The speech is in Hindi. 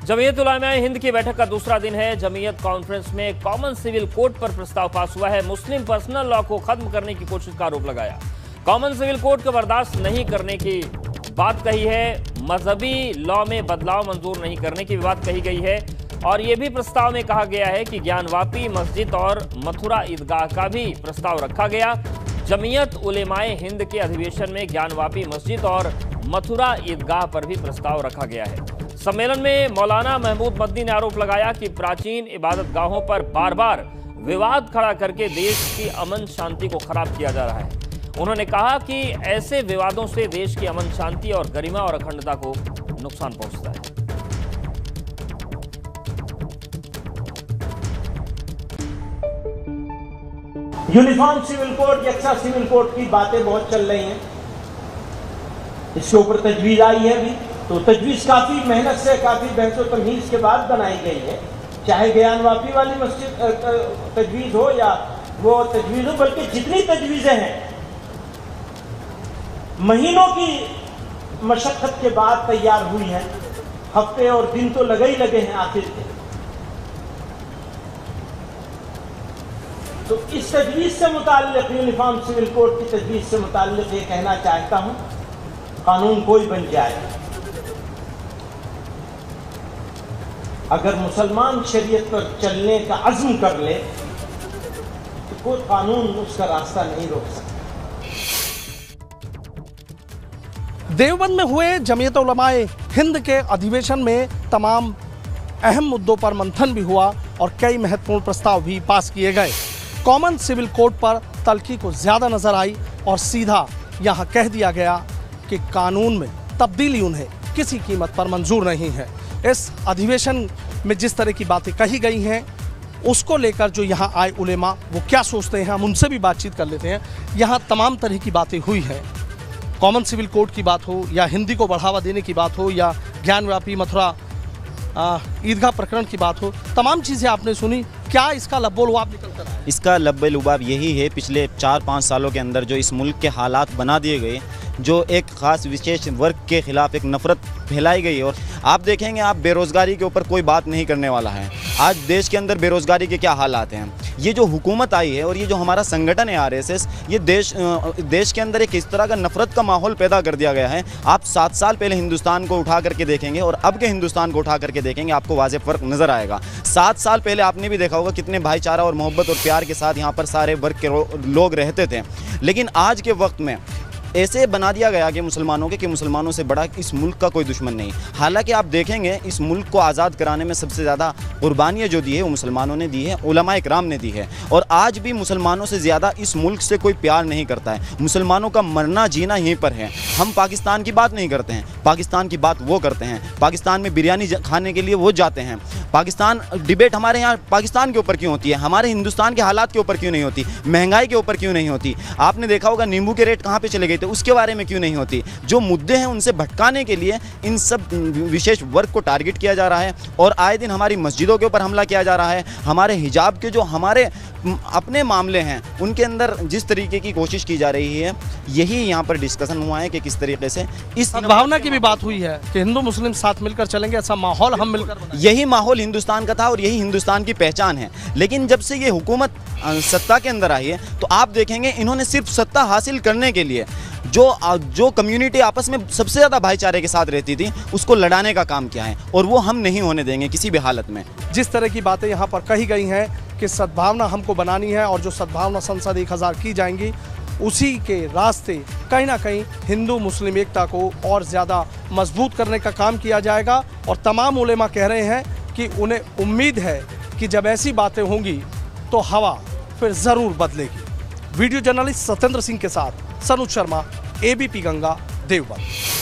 जमीयत उलमाए हिंद की बैठक का दूसरा दिन है। जमीयत कॉन्फ्रेंस में कॉमन सिविल कोड पर प्रस्ताव पास हुआ है। मुस्लिम पर्सनल लॉ को खत्म करने की कोशिश का आरोप लगाया। कॉमन सिविल कोड को बर्दाश्त नहीं करने की बात कही है। मजहबी लॉ में बदलाव मंजूर नहीं करने की बात कही गई है। और यह भी प्रस्ताव में कहा गया है कि ज्ञानवापी मस्जिद और मथुरा ईदगाह का भी प्रस्ताव रखा गया। जमीयत उलमाए हिंद के अधिवेशन में ज्ञानवापी मस्जिद और मथुरा ईदगाह पर भी प्रस्ताव रखा गया है। सम्मेलन में मौलाना महमूद मदनी ने आरोप लगाया कि प्राचीन इबादत गाहों पर बार बार विवाद खड़ा करके देश की अमन शांति को खराब किया जा रहा है। उन्होंने कहा कि ऐसे विवादों से देश की अमन शांति और गरिमा और अखंडता को नुकसान पहुंचता है। यूनिफॉर्म सिविल कोड, यकसा सिविल कोड की बातें बहुत चल रही हैं। इसके ऊपर तजवीज आई है भी, तो तजवीज काफी मेहनत से, काफी बहस और तमहीज के बाद बनाई गई है। चाहे ज्ञानवापी वाली मस्जिद तजवीज हो या वो तजवीज हो, बल्कि जितनी तजवीजें हैं महीनों की मशक्कत के बाद तैयार हुई हैं। हफ्ते और दिन तो लगे ही लगे हैं आखिर के। तो इस तजवीज से मुताल्लिक, यूनिफॉर्म सिविल कोड की तजवीज से मुताल्लिक ये कहना चाहता हूं, कानून कोई बन जाए, अगर मुसलमान शरीयत पर चलने का अज़्म कर ले तो कोई कानून उसका रास्ता नहीं रोक सकता। देवबंद में हुए जमीयत उलमाए हिंद के अधिवेशन में तमाम अहम मुद्दों पर मंथन भी हुआ और कई महत्वपूर्ण प्रस्ताव भी पास किए गए। कॉमन सिविल कोड पर तल्खी को ज़्यादा नजर आई और सीधा यहाँ कह दिया गया कि कानून में तब्दीली उन्हें किसी कीमत पर मंजूर नहीं है। इस अधिवेशन में जिस तरह की बातें कही गई हैं उसको लेकर जो यहाँ आए उलेमा वो क्या सोचते हैं, हम उनसे भी बातचीत कर लेते हैं। यहाँ तमाम तरह की बातें हुई हैं। कॉमन सिविल कोड की बात हो या हिंदी को बढ़ावा देने की बात हो या ज्ञानव्यापी मथुरा ईदगाह प्रकरण की बात हो, तमाम चीज़ें आपने सुनी। क्या इसका लब्बो-लुआब निकल कर आया? इसका लब्बो-लुआब यही है, पिछले 4-5 सालों के अंदर जो इस मुल्क के हालात बना दिए गए, जो एक ख़ास विशेष वर्ग के ख़िलाफ़ एक नफ़रत फैलाई गई। और आप देखेंगे, आप बेरोज़गारी के ऊपर कोई बात नहीं करने वाला है। आज देश के अंदर बेरोज़गारी के क्या हालात हैं। ये जो हुकूमत आई है और ये जो हमारा संगठन है RSS, ये देश के अंदर एक इस तरह का नफ़रत का माहौल पैदा कर दिया गया है। आप 7 साल पहले हिंदुस्तान को उठा करके देखेंगे और अब के हिंदुस्तान को उठा करके देखेंगे, आपको वाज़ेह फ़र्क नज़र आएगा। 7 साल पहले आपने भी देखा होगा कितने भाईचारा और मोहब्बत और प्यार के साथ यहाँ पर सारे वर्ग के लोग रहते थे। लेकिन आज के वक्त में ऐसे बना दिया गया कि मुसलमानों के, कि मुसलमानों से बड़ा इस मुल्क का कोई दुश्मन नहीं। हालांकि आप देखेंगे इस मुल्क को आज़ाद कराने में सबसे ज़्यादा कुर्बानियाँ जो दी है वो मुसलमानों ने दी है, उलमाए किराम ने दी है। और आज भी मुसलमानों से ज़्यादा इस मुल्क से कोई प्यार नहीं करता है। मुसलमानों का मरना जीना यहीं पर है। हम पाकिस्तान की बात नहीं करते हैं, पाकिस्तान की बात वो करते हैं। पाकिस्तान में बिरयानी खाने के लिए वो जाते हैं। पाकिस्तान डिबेट हमारे यहाँ पाकिस्तान के ऊपर क्यों होती है, हमारे हिंदुस्तान के हालात के ऊपर क्यों नहीं होती, महंगाई के ऊपर क्यों नहीं होती। आपने देखा होगा नींबू के रेट कहाँ पे चले गए थे, उसके बारे में क्यों नहीं होती। जो मुद्दे हैं उनसे भटकाने के लिए इन सब विशेष वर्ग को टारगेट किया जा रहा है और आए दिन हमारी मस्जिदों के ऊपर हमला किया जा रहा है। हमारे हिजाब के जो हमारे अपने मामले हैं उनके अंदर जिस तरीके की कोशिश की जा रही है, यही यहाँ पर डिस्कशन हुआ है कि किस तरीके से इस भावना की भी बात हुई है कि हिंदू मुस्लिम साथ मिलकर चलेंगे, ऐसा माहौल हम मिलकर, यही माहौल हिंदुस्तान का था और यही हिंदुस्तान की पहचान है। लेकिन जब से ये हुकूमत सत्ता के अंदर आई है तो आप देखेंगे इन्होंने सिर्फ सत्ता हासिल करने के लिए जो कम्युनिटी आपस में सबसे ज़्यादा भाईचारे के साथ रहती थी उसको लड़ाने का काम किया है और वो हम नहीं होने देंगे किसी भी हालत में। जिस तरह की बातें यहाँ पर कही गई हैं कि सद्भावना हमको बनानी है और जो सद्भावना संसद 1000 की जाएंगी, उसी के रास्ते कहीं ना कहीं हिंदू मुस्लिम एकता को और ज़्यादा मजबूत करने का काम किया जाएगा। और तमाम उलेमा कह रहे हैं कि उन्हें उम्मीद है कि जब ऐसी बातें होंगी तो हवा फिर ज़रूर बदलेगी। वीडियो जर्नलिस्ट सत्येंद्र सिंह के साथ सनुज शर्मा, ABP गंगा, देवबंद।